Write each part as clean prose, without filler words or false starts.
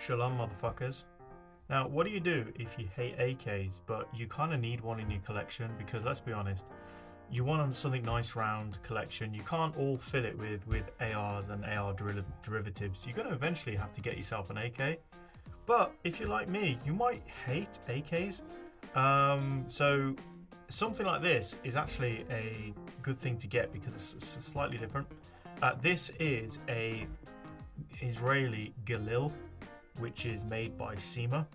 Shalom, motherfuckers. Now, what do you do if you hate AKs, but you kind of need one in your collection? Because let's be honest, you want something nice round collection. You can't all fill it with ARs and AR derivatives. You're going to eventually have to get yourself an AK. But if you're like me, you might hate AKs. So something like this is actually a good thing to get because it's slightly different. This is a Israeli Galil, which is made by Cyma.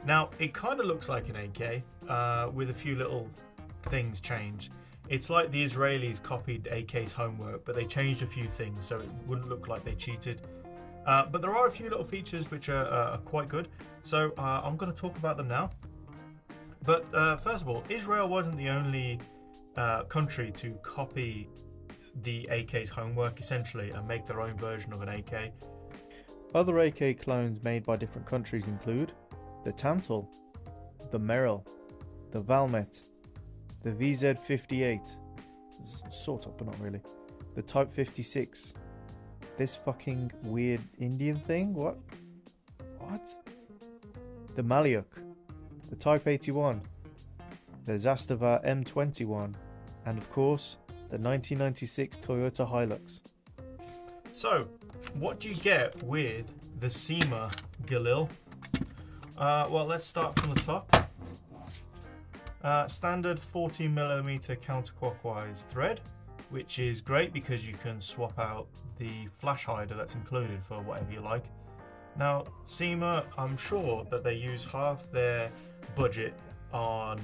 Now, it kind of looks like an AK with a few little things changed. It's like the Israelis copied AK's homework, but they changed a few things so it wouldn't look like they cheated. But there are a few little features which are quite good. So I'm going to talk about them now. But first of all, Israel wasn't the only country to copy the AK's homework essentially and make their own version of an AK. Other AK clones made by different countries include the Tantal, the Merrill, the Valmet, the VZ58, sort of but not really, the Type 56, this fucking weird Indian thing, what? The Maliuk, the Type 81, the Zastava M21, and of course the 1996 Toyota Hilux. So, what do you get with the Cyma Galil? Well, let's start from the top. Standard 14mm counterclockwise thread, which is great because you can swap out the flash hider that's included for whatever you like. Now, Cyma, I'm sure that they use half their budget on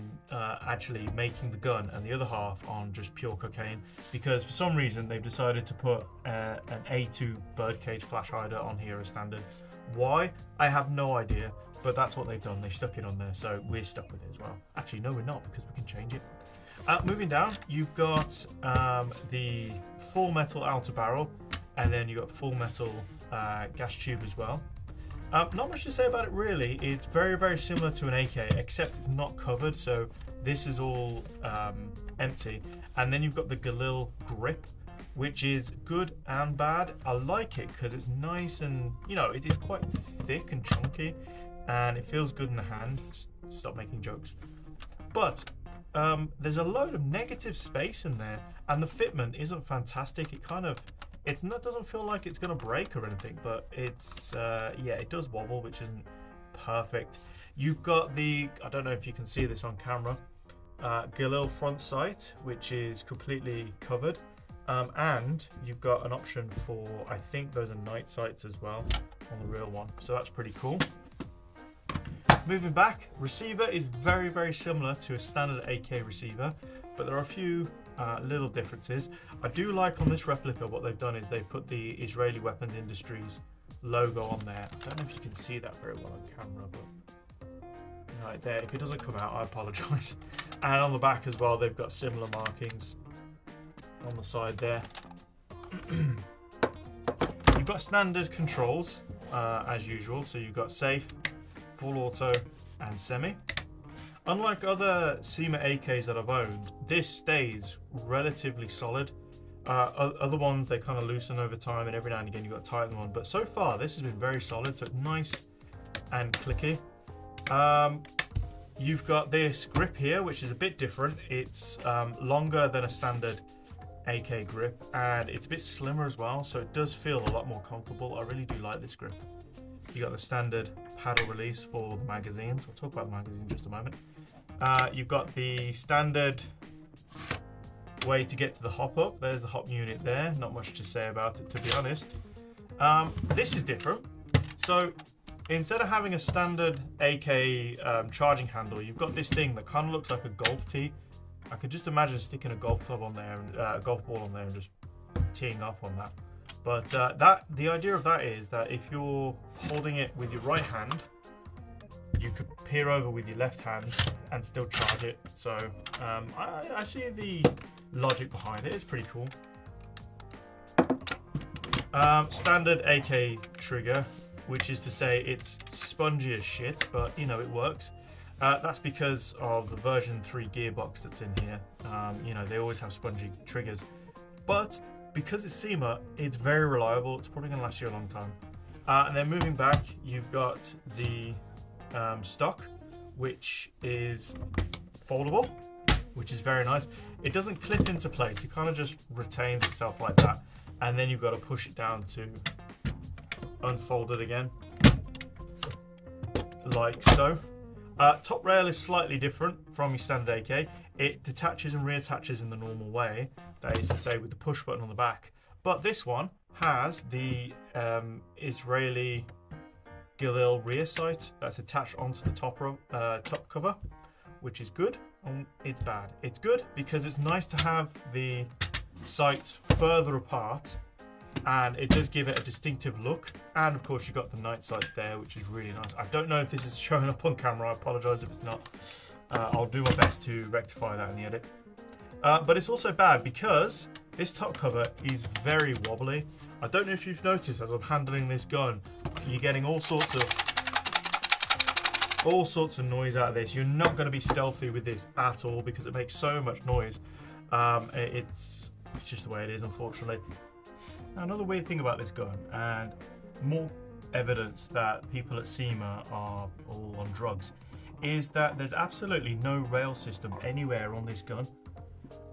actually making the gun and the other half on just pure cocaine, because for some reason they've decided to put an A2 birdcage flash hider on here as standard. Why? I have no idea, but that's what they've done. They stuck it on there, so we're stuck with it as well. Actually, no, we're not, because we can change it. Moving down, you've got the full metal outer barrel, and then you've got full metal gas tube as well. Not much to say about it really. It's very, very similar to an AK, except it's not covered, so this is all empty. And then you've got the Galil grip, which is good and bad. I like it because it's nice and, you know, it is quite thick and chunky, and it feels good in the hand. Stop making jokes. But there's a load of negative space in there, and the fitment isn't fantastic. It doesn't feel like it's going to break or anything, but it's yeah, it does wobble, which isn't perfect. You've got the, I don't know if you can see this on camera, Galil front sight, which is completely covered, and you've got an option for, I think those are night sights as well on the real one, so that's pretty cool. Moving back, receiver is very, very similar to a standard AK receiver, but there are a few little differences. I do like on this replica what they've done is they've put the Israeli Weapons Industries logo on there. I don't know if you can see that very well on camera, but right there, if it doesn't come out, I apologize. And on the back as well, they've got similar markings on the side there. You've got standard controls as usual, so you've got safe, full auto, and semi. Unlike other Cyma AKs that I've owned, this stays relatively solid. Other ones, they kind of loosen over time, and every now and again you've got to tighten one. But so far, this has been very solid, so it's nice and clicky. You've got this grip here, which is a bit different. It's longer than a standard AK grip, and it's a bit slimmer as well, so it does feel a lot more comfortable. I really do like this grip. You got the standard paddle release for the magazines. I'll talk about the magazine in just a moment. You've got the standard way to get to the hop up. There's the hop unit there. Not much to say about it, to be honest. This is different. So instead of having a standard AK charging handle, you've got this thing that kind of looks like a golf tee. I could just imagine sticking a golf club on there, a golf ball on there, and just teeing off on that. But the idea of that is that if you're holding it with your right hand, you could peer over with your left hand and still charge it. So I see the logic behind it. It's pretty cool. Standard AK trigger, which is to say it's spongy as shit, but you know, it works. That's because of the version 3 gearbox that's in here. You know, they always have spongy triggers, but because it's Cyma, it's very reliable. It's probably going to last you a long time. And then moving back, you've got the stock, which is foldable, which is very nice. It doesn't clip into place, it kind of just retains itself like that. And then you've got to push it down to unfold it again, like so. Top rail is slightly different from your standard AK. It detaches and reattaches in the normal way, that is to say with the push button on the back. But this one has the Israeli Galil rear sight that's attached onto the top cover, which is good. It's bad. It's good because it's nice to have the sights further apart, and it does give it a distinctive look. And of course you've got the night sights there, which is really nice. I don't know if this is showing up on camera, I apologize if it's not. I'll do my best to rectify that in the edit. But it's also bad because this top cover is very wobbly. I don't know if you've noticed as I'm handling this gun, you're getting all sorts of noise out of this. You're not going to be stealthy with this at all because it makes so much noise. It's just the way it is, unfortunately. Now, another weird thing about this gun, and more evidence that people at Cyma are all on drugs, is that there's absolutely no rail system anywhere on this gun.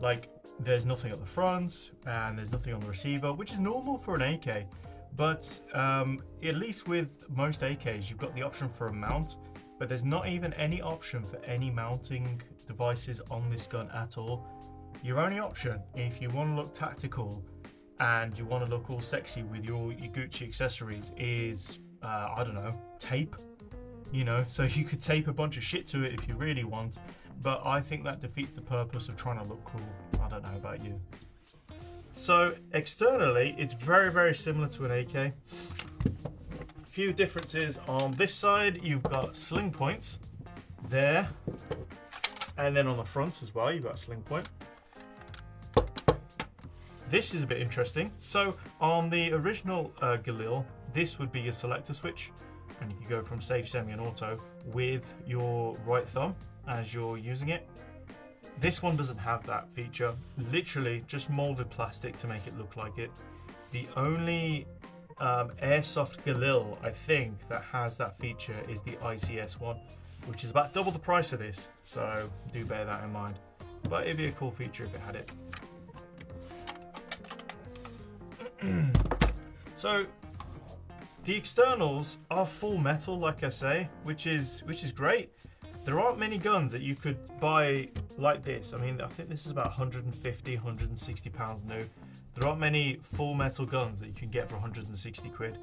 Like, there's nothing at the front and there's nothing on the receiver, which is normal for an AK. But at least with most AKs, you've got the option for a mount, but there's not even any option for any mounting devices on this gun at all. Your only option, if you want to look tactical and you want to look all sexy with your Gucci accessories, is, I don't know, tape. You know, so you could tape a bunch of shit to it if you really want, but I think that defeats the purpose of trying to look cool. I don't know about you. So externally, it's very, very similar to an AK. Few differences on this side. You've got sling points there, and then on the front as well, you've got a sling point. This is a bit interesting. So on the original Galil, this would be your selector switch, and you can go from safe, semi, and auto with your right thumb as you're using it. This one doesn't have that feature. Literally just molded plastic to make it look like it. The only airsoft Galil, I think, that has that feature is the ICS one, which is about double the price of this, so do bear that in mind. But it'd be a cool feature if it had it. So the externals are full metal, like I say, which is great. There aren't many guns that you could buy like this. I mean, I think this is about 150, 160 pounds new. There aren't many full metal guns that you can get for 160 quid.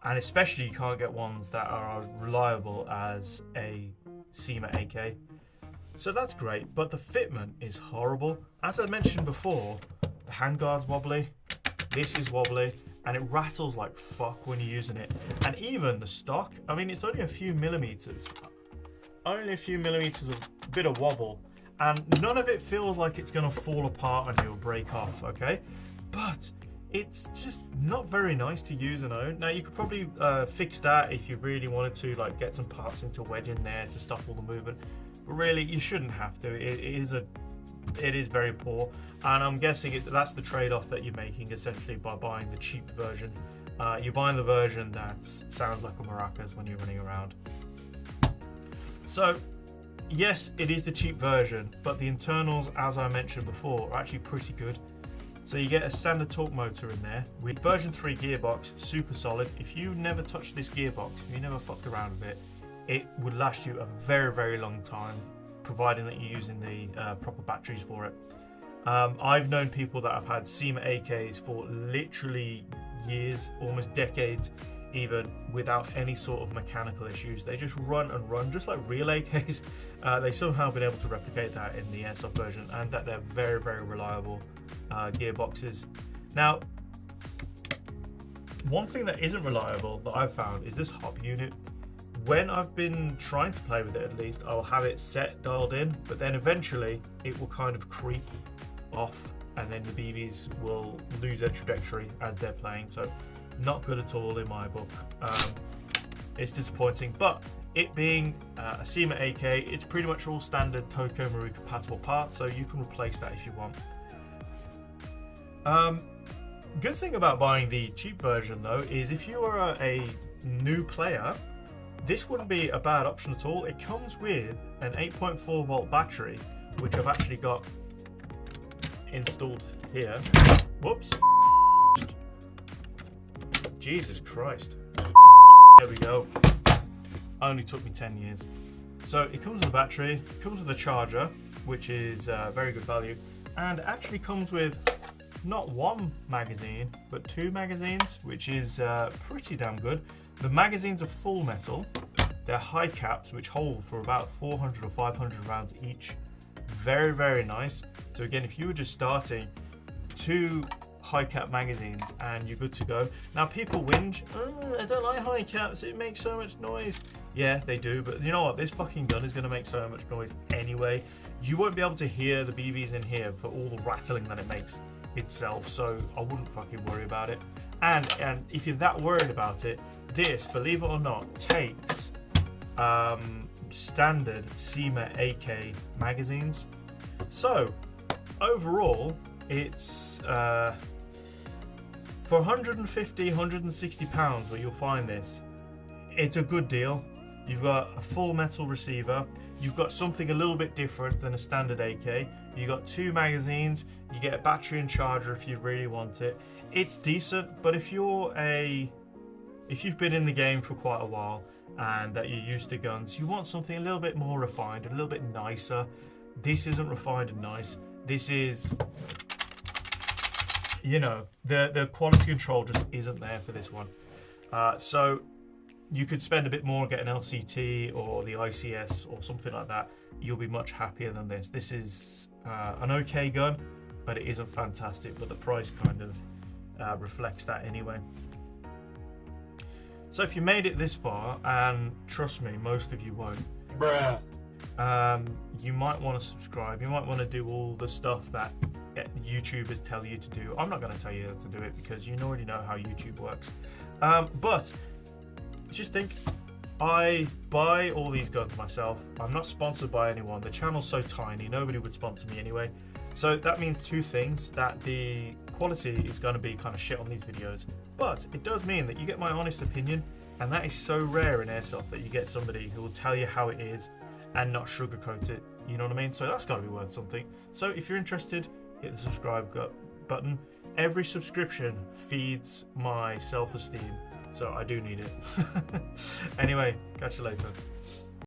And especially you can't get ones that are as reliable as a Cyma AK. So that's great, but the fitment is horrible. As I mentioned before, the handguard's wobbly, this is wobbly, and it rattles like fuck when you're using it. And even the stock, I mean, it's only a few millimeters. Only a few millimeters of bit of wobble, and none of it feels like it's gonna fall apart and you'll break off, okay? But it's just not very nice to use and own. Now you could probably fix that if you really wanted to, like get some parts into wedge in there to stop all the movement. But really, you shouldn't have to. It is very poor, and I'm guessing that's the trade-off that you're making essentially by buying the cheap version. You're buying the version that sounds like a maracas when you're running around. So yes, it is the cheap version, but the internals, as I mentioned before, are actually pretty good. So you get a standard torque motor in there with version 3 gearbox, super solid. If you never touched this gearbox, if you never fucked around with it, it would last you a very, very long time, providing that you're using the proper batteries for it. I've known people that have had Cyma AKs for literally years, almost decades, even without any sort of mechanical issues. They just run and run, just like real AKs. They somehow been able to replicate that in the airsoft version, and that they're very, very reliable gearboxes. Now, one thing that isn't reliable that I've found is this hop unit. When I've been trying to play with it, at least, I'll have it set, dialed in, but then eventually it will kind of creep off, and then the BBs will lose their trajectory as they're playing. So not good at all in my book. It's disappointing, but it being a Cyma AK, it's pretty much all standard Toko Maru compatible parts, so you can replace that if you want. Good thing about buying the cheap version though is if you are a new player, this wouldn't be a bad option at all. It comes with an 8.4 volt battery, which I've actually got installed here. Whoops. Jesus Christ. There we go. Only took me 10 years. So it comes with a battery, comes with a charger, which is very good value, and actually comes with not one magazine, but 2 magazines, which is pretty damn good. The magazines are full metal. They're high caps, which hold for about 400 or 500 rounds each. Very, very nice. So again, if you were just starting, 2 high cap magazines and you're good to go. Now people whinge, oh, I don't like high caps, it makes so much noise. Yeah, they do, but you know what? This fucking gun is gonna make so much noise anyway. You won't be able to hear the BBs in here for all the rattling that it makes itself, so I wouldn't fucking worry about it. And if you're that worried about it, this, believe it or not, takes standard Cyma AK magazines. So overall, it's for 150, 160 pounds where you'll find this, it's a good deal. You've got a full metal receiver. You've got something a little bit different than a standard AK. You've got 2 magazines. You get a battery and charger if you really want it. It's decent, but if you've been in the game for quite a while and that you're used to guns, you want something a little bit more refined, a little bit nicer. This isn't refined and nice. This is, you know, the quality control just isn't there for this one. So you could spend a bit more, get an LCT or the ICS or something like that. You'll be much happier than this. This is an okay gun, but it isn't fantastic, but the price kind of reflects that anyway. So if you made it this far, and trust me, most of you won't, bruh, you might want to subscribe. You might want to do all the stuff that YouTubers tell you to do. I'm not going to tell you how to do it because you already know how YouTube works. But just think, I buy all these guns myself. I'm not sponsored by anyone. The channel's so tiny, nobody would sponsor me anyway. So that means 2 things, that the quality is going to be kind of shit on these videos, but it does mean that you get my honest opinion, and that is so rare in airsoft, that you get somebody who will tell you how it is and not sugarcoat it, you know what I mean? So that's got to be worth something. So if you're interested, hit the subscribe button. Every subscription feeds my self-esteem, so I do need it. Anyway, catch you later.